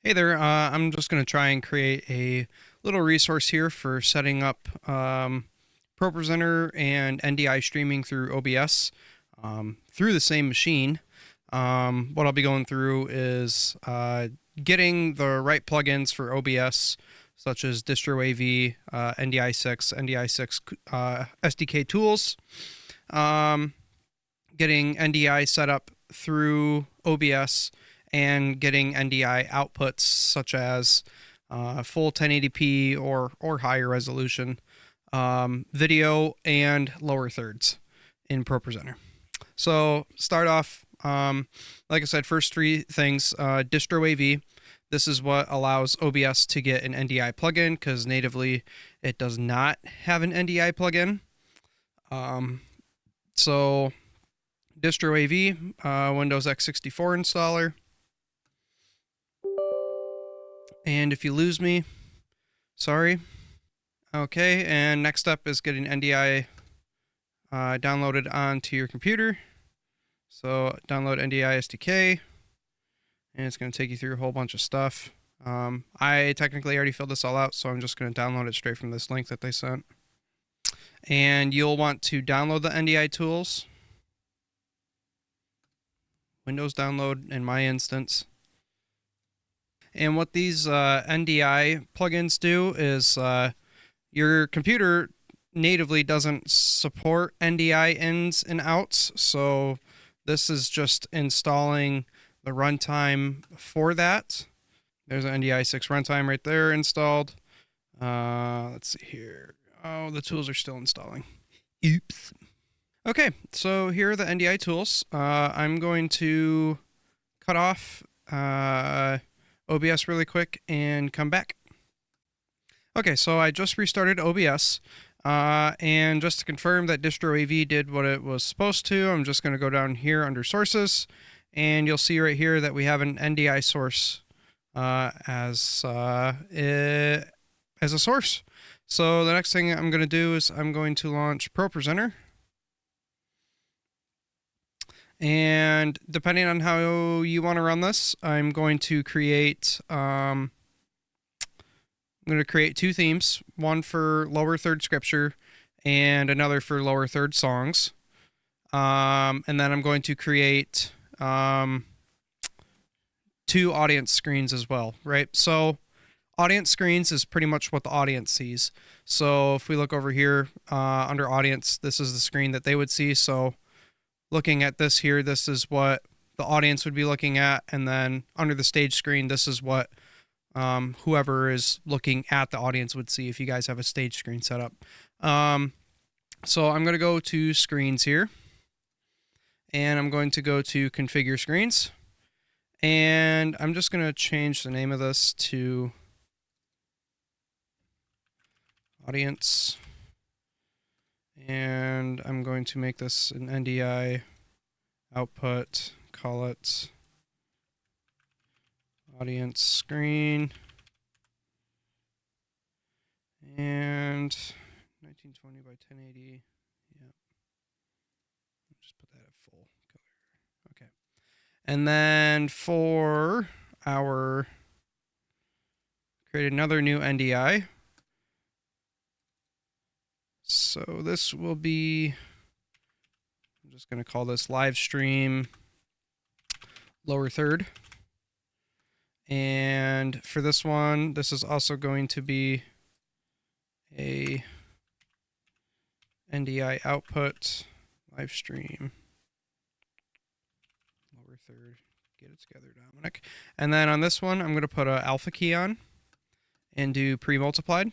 Hey there, I'm just going to try and create a little resource here for setting up ProPresenter and NDI streaming through OBS through the same machine. What I'll be going through is getting the right plugins for OBS, such as DistroAV, NDI6, NDI6 SDK tools, getting NDI set up through OBS, and getting NDI outputs such as full 1080p or higher resolution video and lower thirds in ProPresenter. So start off, like I said, first three things, DistroAV. This is what allows OBS to get an NDI plugin because natively it does not have an NDI plugin. So DistroAV, Windows x64 installer. And if you lose me, sorry. Okay, and next up is getting NDI downloaded onto your computer. So download NDI SDK, and it's going to take you through a whole bunch of stuff. I technically already filled this all out, so I'm just going to download it straight from this link that they sent. And you'll want to download the NDI tools. Windows download in my instance. And what these NDI plugins do is your computer natively doesn't support NDI ins and outs, so this is just installing the runtime for that. There's an NDI6 runtime right there installed. Let's see here. Oh, the tools are still installing. Oops. Okay, so here are the NDI tools. I'm going to cut off OBS really quick and come back. Okay, so I just restarted OBS, and just to confirm that DistroAV did what it was supposed to, I'm just going to go down here under sources, and you'll see right here that we have an NDI source as a source. So the next thing I'm going to do is I'm going to launch ProPresenter. And depending on how you want to run this, I'm going to create two themes, one for lower third scripture and another for lower third songs. And then I'm going to create two audience screens as well, right? So audience screens is pretty much what the audience sees. So if we look over here under audience, this is the screen that they would see. So looking at this here, this is what the audience would be looking at. And then under the stage screen, this is what whoever is looking at the audience would see if you guys have a stage screen set up. So I'm going to go to screens here, and I'm going to go to configure screens, and I'm just going to change the name of this to audience, and I'm going to make this an NDI output, call it audience screen, and 1920 by 1080. Yeah, just put that at full color. Okay, and then for our create another new NDI. So this will be, I'm just going to call this live stream lower third. And for this one, this is also going to be a NDI output live stream lower third. Get it together, Dominic. And then on this one, I'm going to put an alpha key on and do pre-multiplied.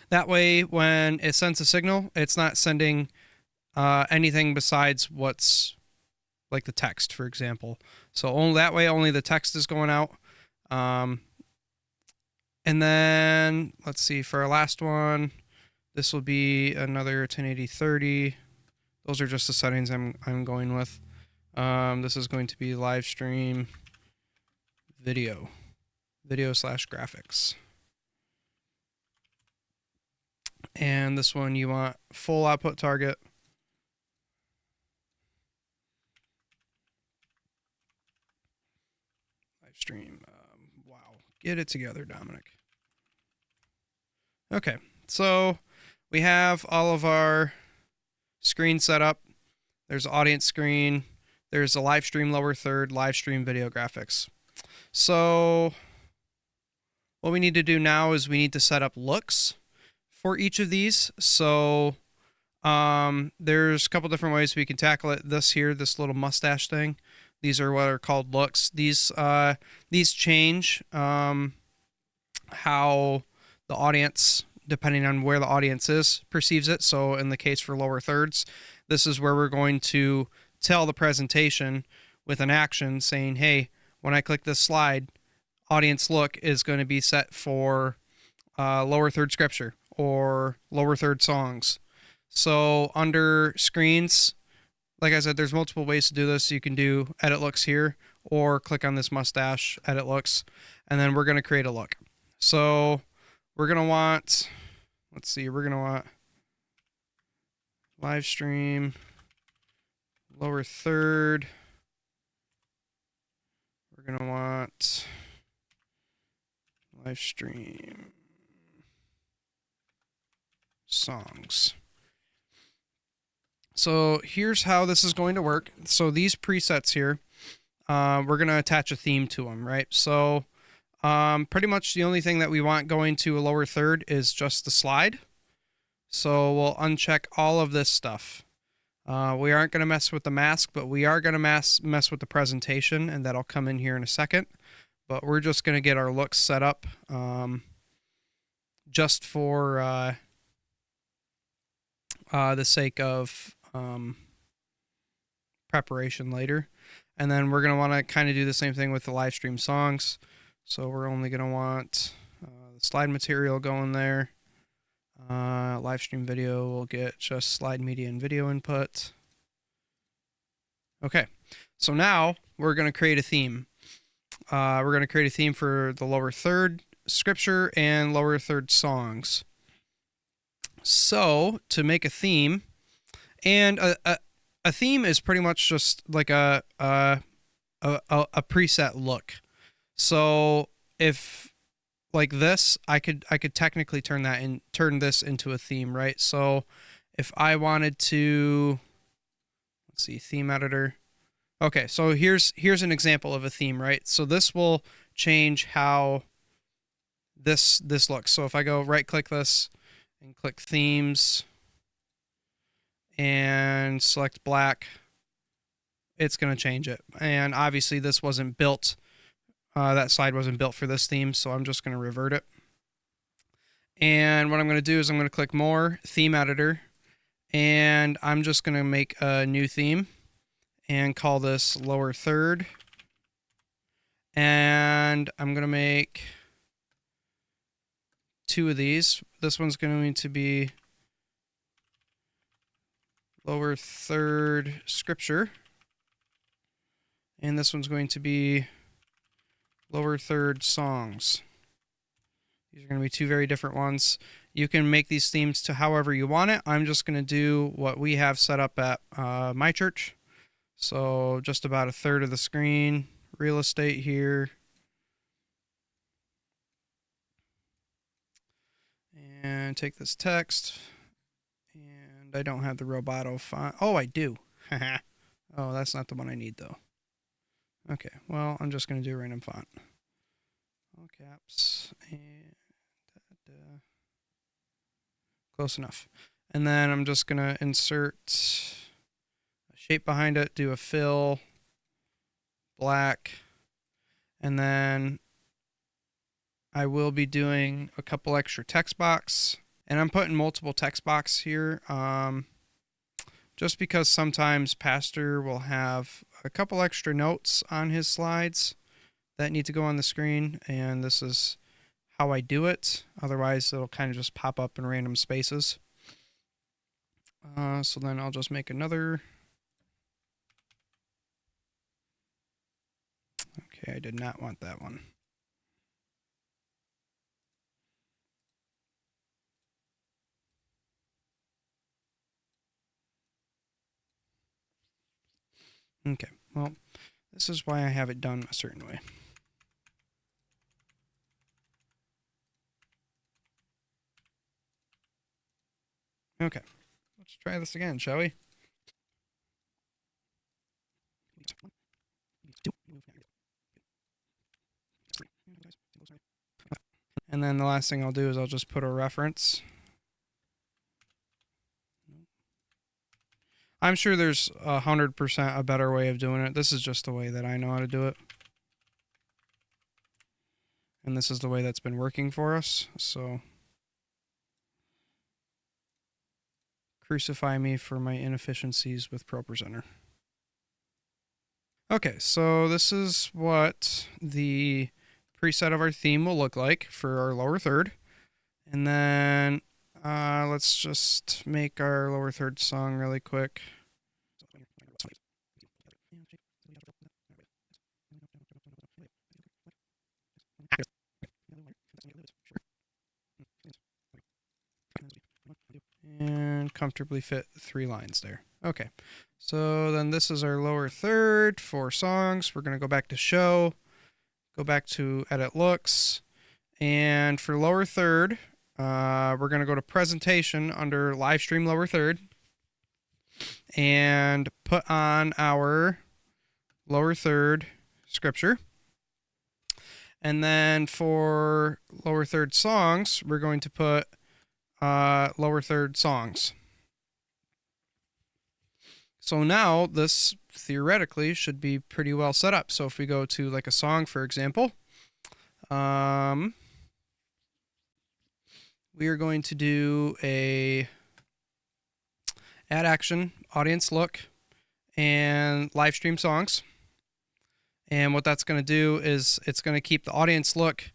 That way, when it sends a signal, it's not sending anything besides what's like the text, for example. So only that way, only the text is going out. And then let's see, for our last one, this will be another 1080-30. Those are just the settings I'm going with. This is going to be live stream video / graphics. And this one you want full output target. live stream. Wow. Get it together, Dominic. Okay. So we have all of our screens set up. There's audience screen. There's a live stream lower third, live stream video graphics. So what we need to do now is we need to set up looks for each of these. So there's a couple different ways we can tackle it. This little mustache thing. These are what are called looks. These change how the audience, depending on where the audience is, perceives it. So in the case for lower thirds, this is where we're going to tell the presentation with an action saying, hey, when I click this slide, audience look is going to be set for lower third scripture or lower third songs. So under screens, like I said, there's multiple ways to do this. You can do edit looks here or click on this mustache, edit looks, and then we're going to create a look. So we're going to want, we're going to want live stream, lower third. We're going to want live stream songs. So here's how this is going to work. So these presets here, we're going to attach a theme to them, right? So pretty much the only thing that we want going to a lower third is just the slide. So we'll uncheck all of this stuff. We aren't going to mess with the mask, but we are going to mess with the presentation, and that'll come in here in a second. But we're just going to get our looks set up just for the sake of preparation later. And then we're going to want to kind of do the same thing with the live stream songs. So we're only going to want the slide material going there. Live stream video will get just slide media and video input. Okay, so now we're going to create a theme. We're going to create a theme for the lower third scripture and lower third songs. So to make a theme, and a theme is pretty much just like a preset look. So if like this, I could technically turn this into a theme, right? So if I wanted to, let's see, theme editor. Okay, so here's an example of a theme, right? So this will change how this looks. So if I go right click this and click themes and select black, it's going to change it. And obviously this wasn't built, that slide wasn't built for this theme, so I'm just going to revert it. And what I'm going to do is I'm going to click more, theme editor, and I'm just going to make a new theme and call this lower third. And I'm going to make 2 of these. This one's going to be lower third scripture. And this one's going to be lower third songs. These are going to be 2 very different ones. You can make these themes to however you want it. I'm just going to do what we have set up at my church. So just about 1/3 of the screen, real estate here. And take this text. And I don't have the Roboto font. Oh, I do. Oh, that's not the one I need though. Okay, well, I'm just going to do a random font. All caps and close enough. And then I'm just going to insert a shape behind it, do a fill, black, and then I will be doing a couple extra text box. And I'm putting multiple text box here just because sometimes Pastor will have a couple extra notes on his slides that need to go on the screen, and this is how I do it. Otherwise, it'll kind of just pop up in random spaces. So then I'll just make another. Okay, I did not want that one. Okay, well, this is why I have it done a certain way. Okay, let's try this again, shall we? And then the last thing I'll do is I'll just put a reference. I'm sure there's 100% a better way of doing it. This is just the way that I know how to do it. And this is the way that's been working for us. So crucify me for my inefficiencies with ProPresenter. Okay, so this is what the preset of our theme will look like for our lower third. And then let's just make our lower third song really quick. And comfortably fit 3 lines there. Okay, so then this is our lower third, 4 songs. We're going to go back to show, go back to edit looks, and for lower third, we're going to go to presentation under live stream lower third and put on our lower third scripture. And then for lower third songs, we're going to put lower third songs. So now this theoretically should be pretty well set up. So if we go to like a song, for example, we are going to do a add action, audience look, and live stream songs. And what that's going to do is it's going to keep the audience look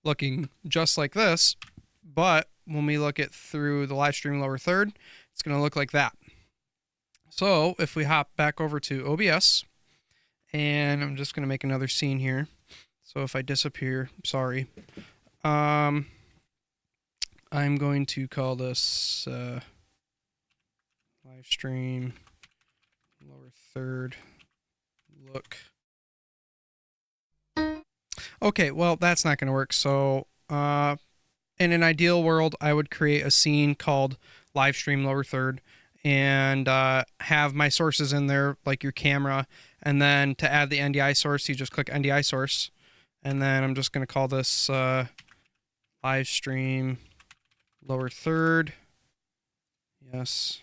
looking just like this, but when we look it through the live stream lower third, it's going to look like that. So if we hop back over to OBS, and I'm just going to make another scene here. So if I disappear, sorry. I'm going to call this live stream lower third look. Okay, well, that's not going to work. So in an ideal world, I would create a scene called live stream lower third and have my sources in there, like your camera. And then to add the NDI source, you just click NDI source. And then I'm just going to call this live stream lower third. Yes.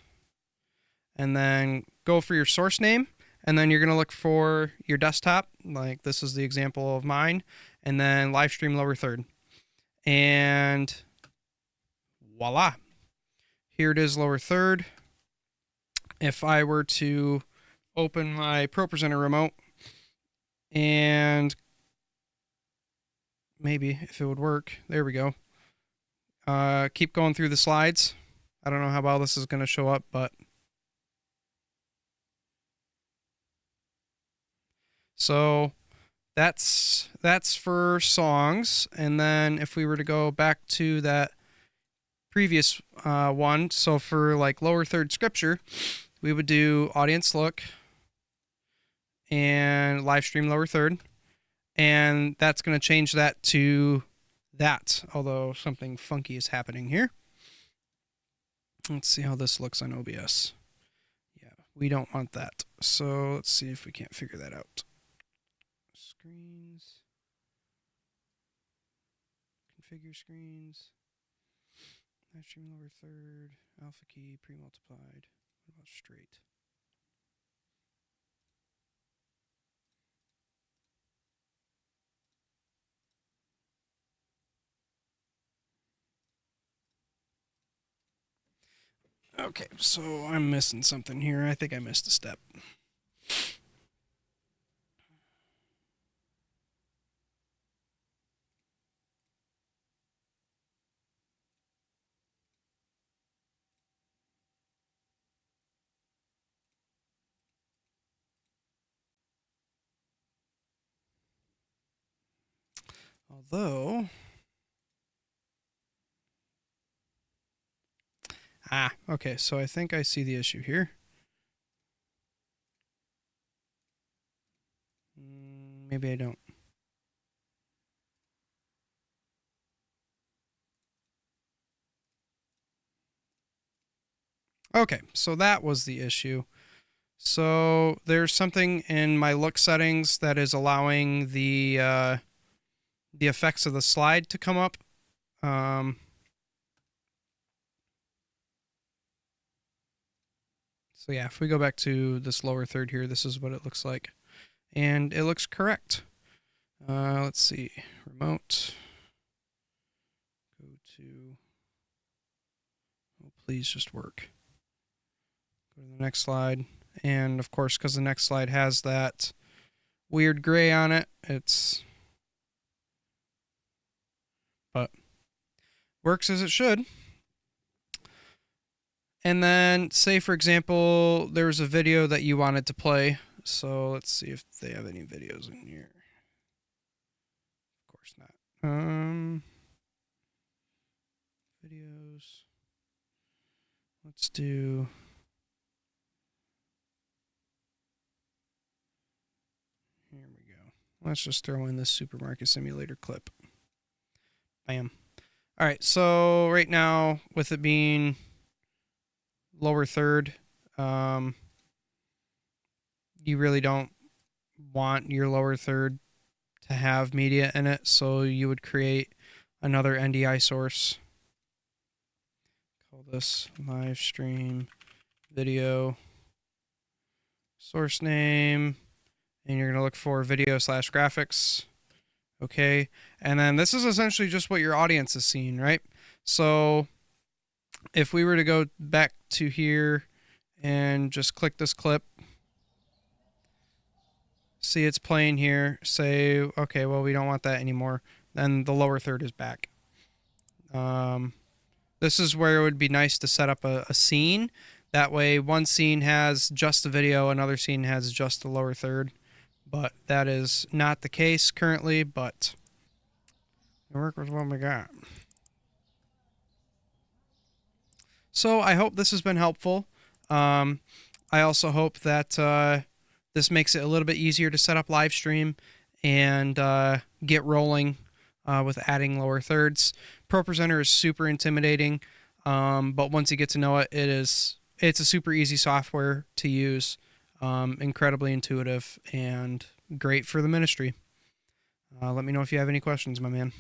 And then go for your source name. And then you're going to look for your desktop. Like this is the example of mine. And then live stream lower third. And voila. Here it is, lower third. If I were to open my ProPresenter remote and maybe if it would work, there we go. Keep going through the slides. I don't know how well this is going to show up, but so that's for songs. And then if we were to go back to that previous one, so for like lower third scripture, we would do audience look and live stream lower third. And that's going to change that to that, although something funky is happening here. Let's see how this looks on OBS. Yeah, we don't want that. So let's see if we can't figure that out. Screens. Configure screens. Live stream lower third. Alpha key pre-multiplied. What about straight? Okay, so I'm missing something here. I think I missed a step. Although, okay, so I think I see the issue here. Maybe I don't. Okay, so that was the issue. So there's something in my look settings that is allowing the effects of the slide to come up. So yeah, if we go back to this lower third here, this is what it looks like. And it looks correct. Let's see, remote, go to, oh, please just work. Go to the next slide. And of course, because the next slide has that weird gray on it, but works as it should. And then say, for example, there was a video that you wanted to play. So let's see if they have any videos in here. Of course not. Videos. Let's do. Here we go. Let's just throw in this supermarket simulator clip. Bam. All right. So right now, with it being lower third, you really don't want your lower third to have media in it, so you would create another NDI source. Call this live stream video source name, and you're going to look for video/graphics. Okay, and then this is essentially just what your audience is seeing, right? So if we were to go back to here and just click this clip, see it's playing here, say, okay, well, we don't want that anymore, then the lower third is back. This is where it would be nice to set up a scene. That way, one scene has just the video, another scene has just the lower third. But that is not the case currently, but we work with what we got. So I hope this has been helpful. I also hope that this makes it a little bit easier to set up live stream and get rolling with adding lower thirds. ProPresenter is super intimidating, but once you get to know it, it's a super easy software to use, incredibly intuitive and great for the ministry. Let me know if you have any questions, my man.